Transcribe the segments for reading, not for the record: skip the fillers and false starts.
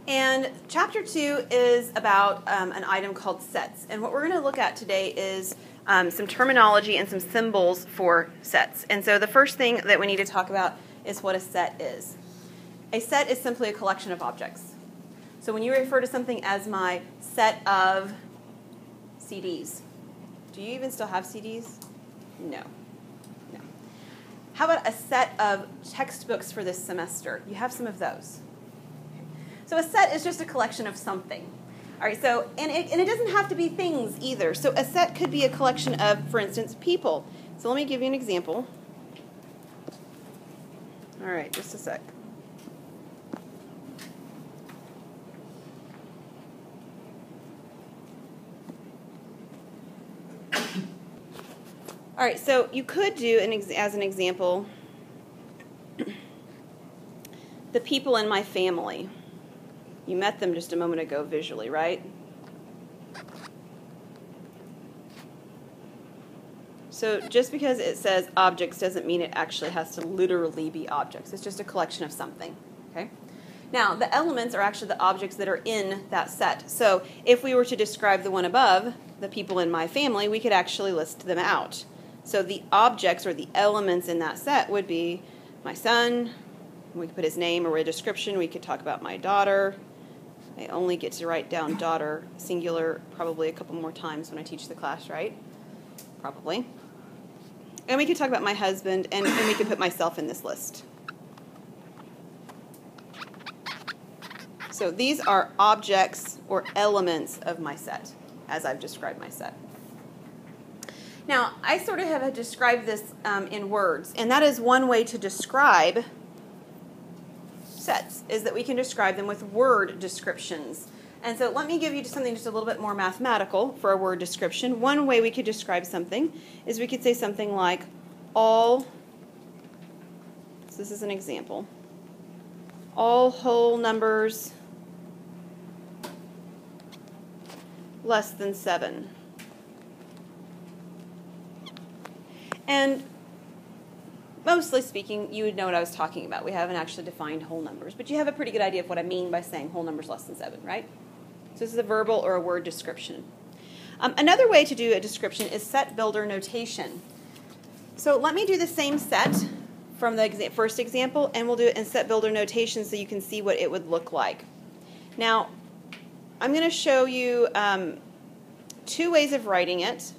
And chapter 2 is about an item called sets. And what we're going to look at today is some terminology and some symbols for sets. And so the first thing that we need to talk about is what a set is. A set is simply a collection of objects. So when you refer to something as my set of CDs, do you even still have CDs? No. No. How about a set of textbooks for this semester? You have some of those. So a set is just a collection of something. All right, so, and it doesn't have to be things either. So a set could be a collection of, for instance, people. So let me give you an example. All right, just a sec. All right, so you could do, as an example, the people in my family. You met them just a moment ago visually, right? So just because it says objects doesn't mean it actually has to literally be objects. It's just a collection of something, okay? Now, the elements are actually the objects that are in that set. So if we were to describe the one above, the people in my family, we could actually list them out. So the objects or the elements in that set would be my son. We could put his name or a description. We could talk about my daughter. I only get to write down daughter, singular, probably a couple more times when I teach the class, right? Probably. And we could talk about my husband, and we could put myself in this list. So these are objects or elements of my set, as I've described my set. Now, I sort of have described this in words, and that is one way to describe sets, is that we can describe them with word descriptions. And so let me give you something just a little bit more mathematical for a word description. One way we could describe something is we could say something like all, so this is an example, all whole numbers less than 7. And mostly speaking, you would know what I was talking about. We haven't actually defined whole numbers, but you have a pretty good idea of what I mean by saying whole numbers less than 7, right? So this is a verbal or a word description. Another way to do a description is set builder notation. So let me do the same set from the first example, and we'll do it in set builder notation so you can see what it would look like. Now, I'm going to show you 2 ways of writing it.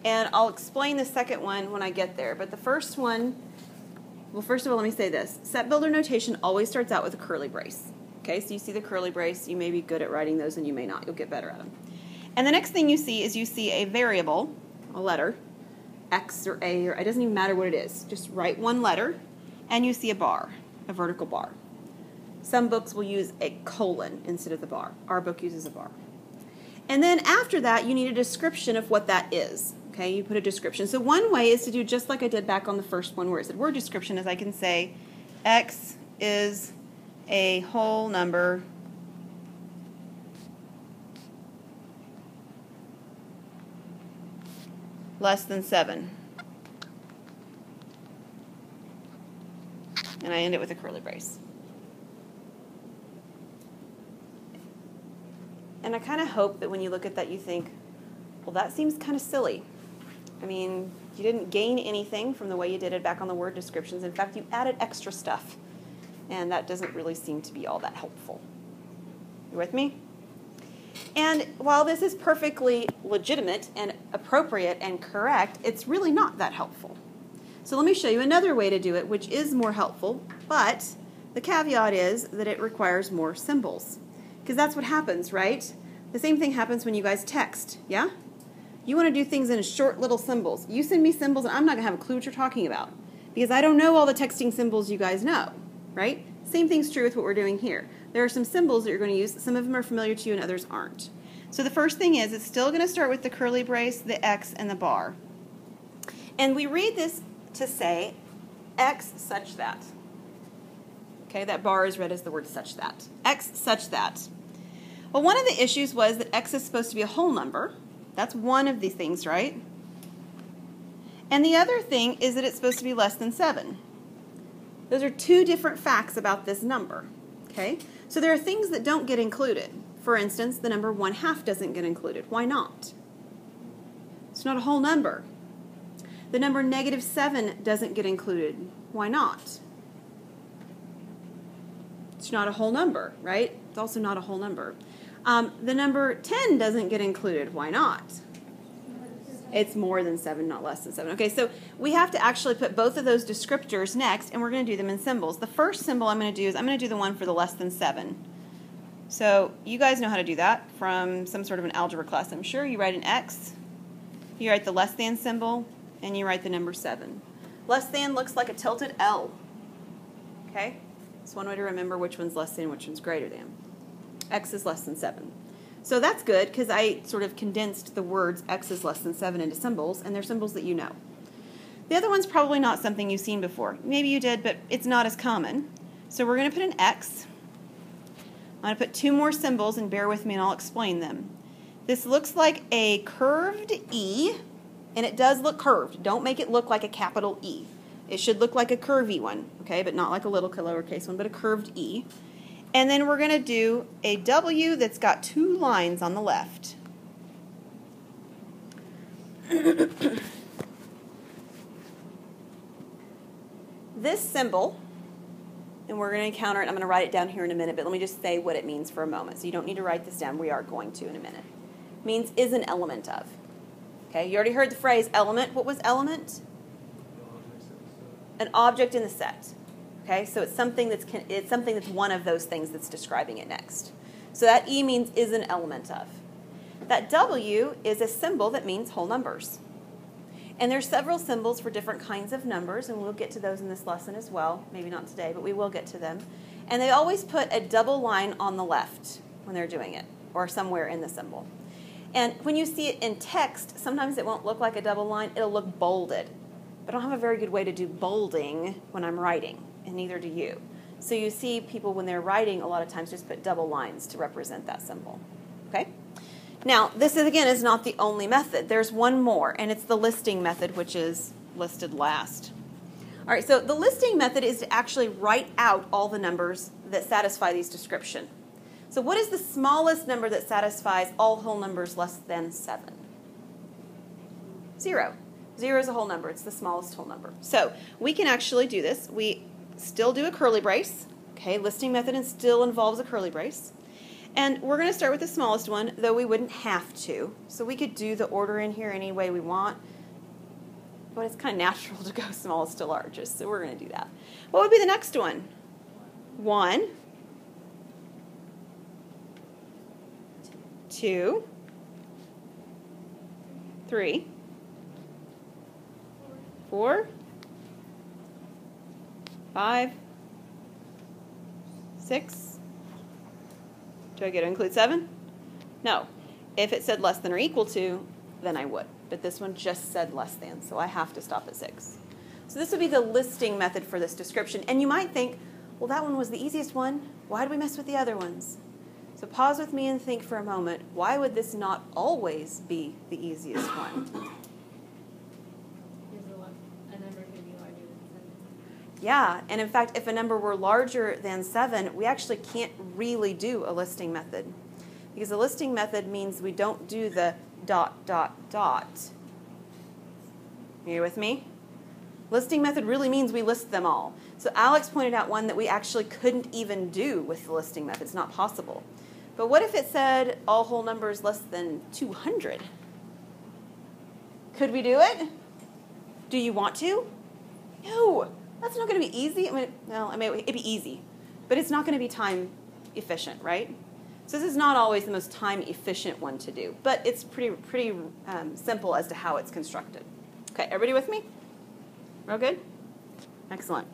And I'll explain the second one when I get there. But the first one, well, first of all, let me say this. Set builder notation always starts out with a curly brace. Okay, so you see the curly brace. You may be good at writing those and you may not. You'll get better at them. And the next thing you see is you see a variable, a letter, X or A, or it doesn't even matter what it is. Just write one letter, and you see a bar, a vertical bar. Some books will use a colon instead of the bar. Our book uses a bar. And then after that, you need a description of what that is. Okay, you put a description. So one way is to do just like I did back on the first one where it said word description, is I can say X is a whole number less than 7. And I end it with a curly brace. And I kind of hope that when you look at that you think, well, that seems kind of silly. I mean, you didn't gain anything from the way you did it back on the word descriptions. In fact, you added extra stuff. And that doesn't really seem to be all that helpful. You with me? And while this is perfectly legitimate and appropriate and correct, it's really not that helpful. So let me show you another way to do it, which is more helpful, but the caveat is that it requires more symbols. Because that's what happens, right? The same thing happens when you guys text, yeah? You want to do things in short little symbols. You send me symbols, and I'm not going to have a clue what you're talking about because I don't know all the texting symbols you guys know, right? Same thing's true with what we're doing here. There are some symbols that you're going to use. Some of them are familiar to you and others aren't. So the first thing is it's still going to start with the curly brace, the X, and the bar. And we read this to say X such that. Okay, that bar is read as the word such that. X such that. Well, one of the issues was that X is supposed to be a whole number. That's one of these things, right? And the other thing is that it's supposed to be less than 7. Those are 2 different facts about this number. Okay? So there are things that don't get included. For instance, the number 1/2 doesn't get included. Why not? It's not a whole number. The number -7 doesn't get included. Why not? It's not a whole number, right? It's also not a whole number. The number 10 doesn't get included. Why not? It's more than 7, not less than 7. Okay, so we have to actually put both of those descriptors next, and we're going to do them in symbols. The first symbol I'm going to do is I'm going to do the one for the less than 7. So you guys know how to do that from some sort of an algebra class, I'm sure. You write an X, you write the less than symbol, and you write the number 7. Less than looks like a tilted L. Okay? It's one way to remember which one's less than, which one's greater than. X is less than 7. So that's good because I sort of condensed the words X is less than 7 into symbols, and they're symbols that you know. The other one's probably not something you've seen before. Maybe you did, but it's not as common. So we're going to put an X. I'm going to put 2 more symbols, and bear with me and I'll explain them. This looks like a curved E, and it does look curved. Don't make it look like a capital E. It should look like a curvy one, okay, but not like a little lowercase one, but a curved E. And then we're going to do a W that's got 2 lines on the left. This symbol, and we're going to encounter it, I'm going to write it down here in a minute, but let me just say what it means for a moment. So you don't need to write this down. We are going to in a minute. It means is an element of. Okay, you already heard the phrase element. What was element? An object in the set. Okay, so it's something that's one of those things that's describing it next. So that E means is an element of. That W is a symbol that means whole numbers. And there's several symbols for different kinds of numbers, and we'll get to those in this lesson as well. Maybe not today, but we will get to them. And they always put a double line on the left when they're doing it, or somewhere in the symbol. And when you see it in text, sometimes it won't look like a double line. It'll look bolded. But I don't have a very good way to do bolding when I'm writing, and neither do you. So you see people, when they're writing, a lot of times just put double lines to represent that symbol. Okay? Now, this is not the only method. There's one more, and it's the listing method, which is listed last. All right, so the listing method is to actually write out all the numbers that satisfy these description. So what is the smallest number that satisfies all whole numbers less than 7? 0. 0 is a whole number. It's the smallest whole number. So we can actually do this. We still do a curly brace. Okay, listing method still involves a curly brace. And we're going to start with the smallest one, though we wouldn't have to. So we could do the order in here any way we want. But it's kind of natural to go smallest to largest, so we're going to do that. What would be the next one? 1, 2, 3, 4, 5, 6. Do I get to include 7? No. If it said less than or equal to, then I would. But this one just said less than, so I have to stop at 6. So this would be the listing method for this description. And you might think, well, that one was the easiest one. Why did we mess with the other ones? So pause with me and think for a moment, why would this not always be the easiest one? Yeah, and in fact, if a number were larger than 7, we actually can't really do a listing method. Because the listing method means we don't do the ... Are you with me? Listing method really means we list them all. So Alex pointed out one that we actually couldn't even do with the listing method. It's not possible. But what if it said all whole numbers less than 200? Could we do it? Do you want to? No. That's not going to be easy. It'd be easy, but it's not going to be time efficient, right? So this is not always the most time efficient one to do, but it's pretty simple as to how it's constructed. Okay, everybody with me? Real good? Excellent.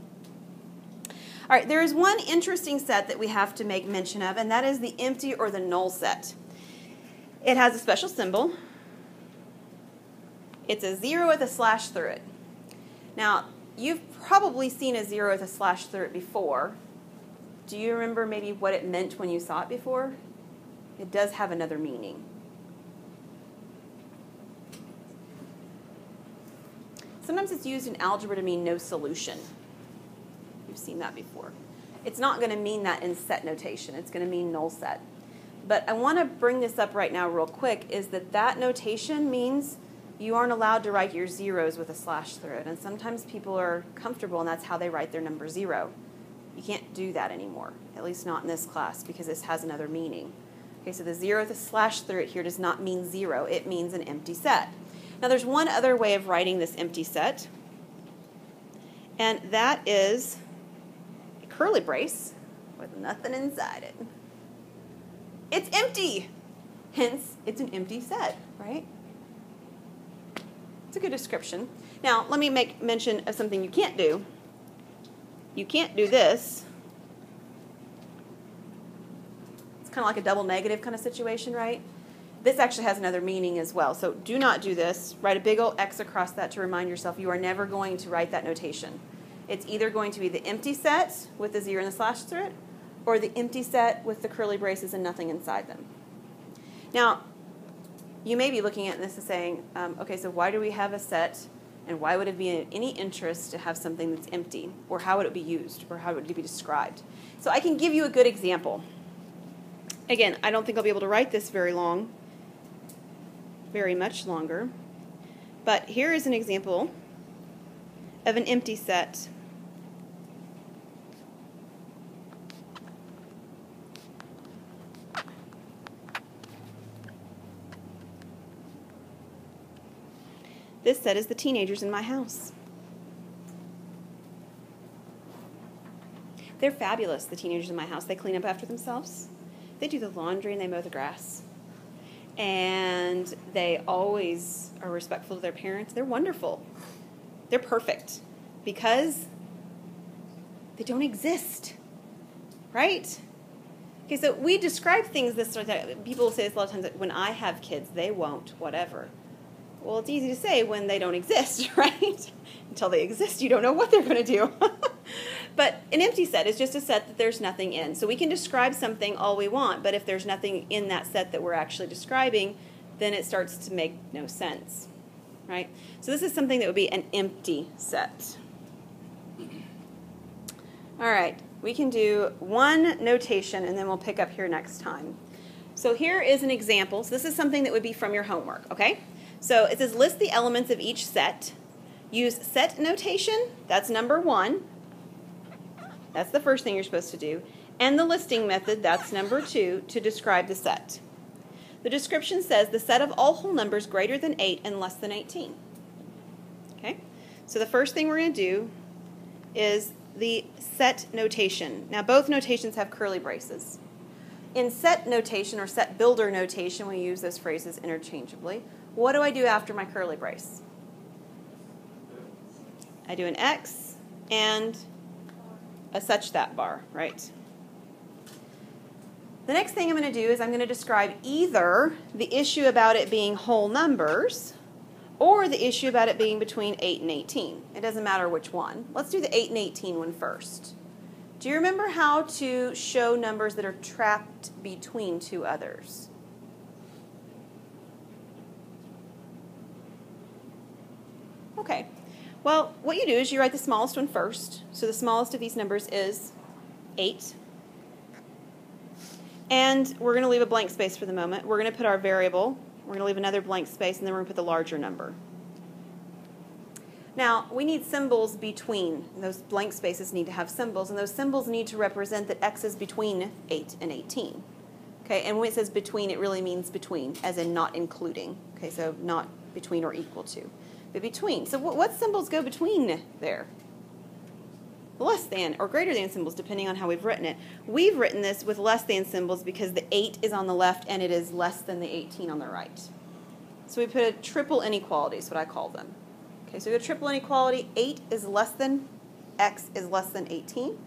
All right, there is one interesting set that we have to make mention of, and that is the empty or the null set. It has a special symbol. It's a 0 with a slash through it. Now, you've probably seen a 0 with a slash through it before. Do you remember maybe what it meant when you saw it before? It does have another meaning. Sometimes it's used in algebra to mean no solution. You've seen that before. It's not going to mean that in set notation. It's going to mean null set. But I want to bring this up right now real quick, is that notation means you aren't allowed to write your zeros with a slash through it. And sometimes people are comfortable, and that's how they write their number 0. You can't do that anymore, at least not in this class, because this has another meaning. Okay, so the 0 with a slash through it here does not mean 0. It means an empty set. Now there's one other way of writing this empty set, and that is a curly brace with nothing inside it. It's empty. Hence, it's an empty set, right? It's a good description. Now, let me make mention of something you can't do. You can't do this. It's kind of like a double negative kind of situation, right? This actually has another meaning as well. So do not do this. Write a big old X across that to remind yourself you are never going to write that notation. It's either going to be the empty set with the 0 and the slash through it, or the empty set with the curly braces and nothing inside them. Now, you may be looking at this and saying, okay, so why do we have a set, and why would it be in any interest to have something that's empty? Or how would it be used? Or how would it be described? So I can give you a good example. Again, I don't think I'll be able to write this very much longer. But here is an example of an empty set. This set is the teenagers in my house. They're fabulous, the teenagers in my house. They clean up after themselves. They do the laundry and they mow the grass. And they always are respectful to their parents. They're wonderful. They're perfect because they don't exist, right? Okay, so we describe things this sort of, people say this a lot of times, that when I have kids, they won't, whatever. Well, it's easy to say when they don't exist, right? Until they exist, you don't know what they're going to do. But an empty set is just a set that there's nothing in. So we can describe something all we want, but if there's nothing in that set that we're actually describing, then it starts to make no sense, right? So this is something that would be an empty set. All right, we can do one notation, and then we'll pick up here next time. So here is an example. So this is something that would be from your homework, okay? So it says list the elements of each set. Use set notation, that's number 1. That's the first thing you're supposed to do. And the listing method, that's number 2, to describe the set. The description says the set of all whole numbers greater than 8 and less than 18. Okay? So the first thing we're going to do is the set notation. Now both notations have curly braces. In set notation or set builder notation, we use those phrases interchangeably. What do I do after my curly brace? I do an X and a such that bar, right? The next thing I'm going to do is I'm going to describe either the issue about it being whole numbers or the issue about it being between 8 and 18. It doesn't matter which one. Let's do the 8 and 18 one first. Do you remember how to show numbers that are trapped between two others? Okay. Well, what you do is you write the smallest one first. So the smallest of these numbers is 8. And we're going to leave a blank space for the moment. We're going to put our variable. We're going to leave another blank space, and then we're going to put the larger number. Now, we need symbols between. Those blank spaces need to have symbols, and those symbols need to represent that x is between 8 and 18. Okay, and when it says between, it really means between, as in not including. Okay, so not between or equal to, but between. So what symbols go between there? Less than or greater than symbols, depending on how we've written it. We've written this with less than symbols because the 8 is on the left and it is less than the 18 on the right. So we put a triple inequality, is what I call them. Okay, so we have a triple inequality. 8 is less than, x is less than 18.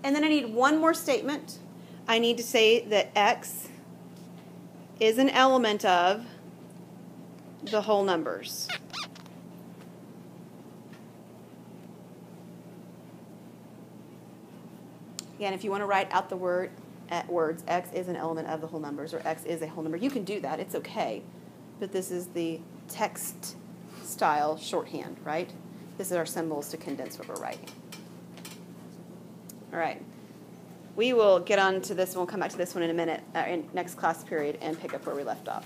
And then I need one more statement. I need to say that x is an element of the whole numbers. Again, if you want to write out the words, x is an element of the whole numbers, or x is a whole number, you can do that. It's okay. But this is the text style shorthand, right? This is our symbols to condense what we're writing. All right. we will get on to this, and we'll come back to this one in a minute, in next class period, and pick up where we left off.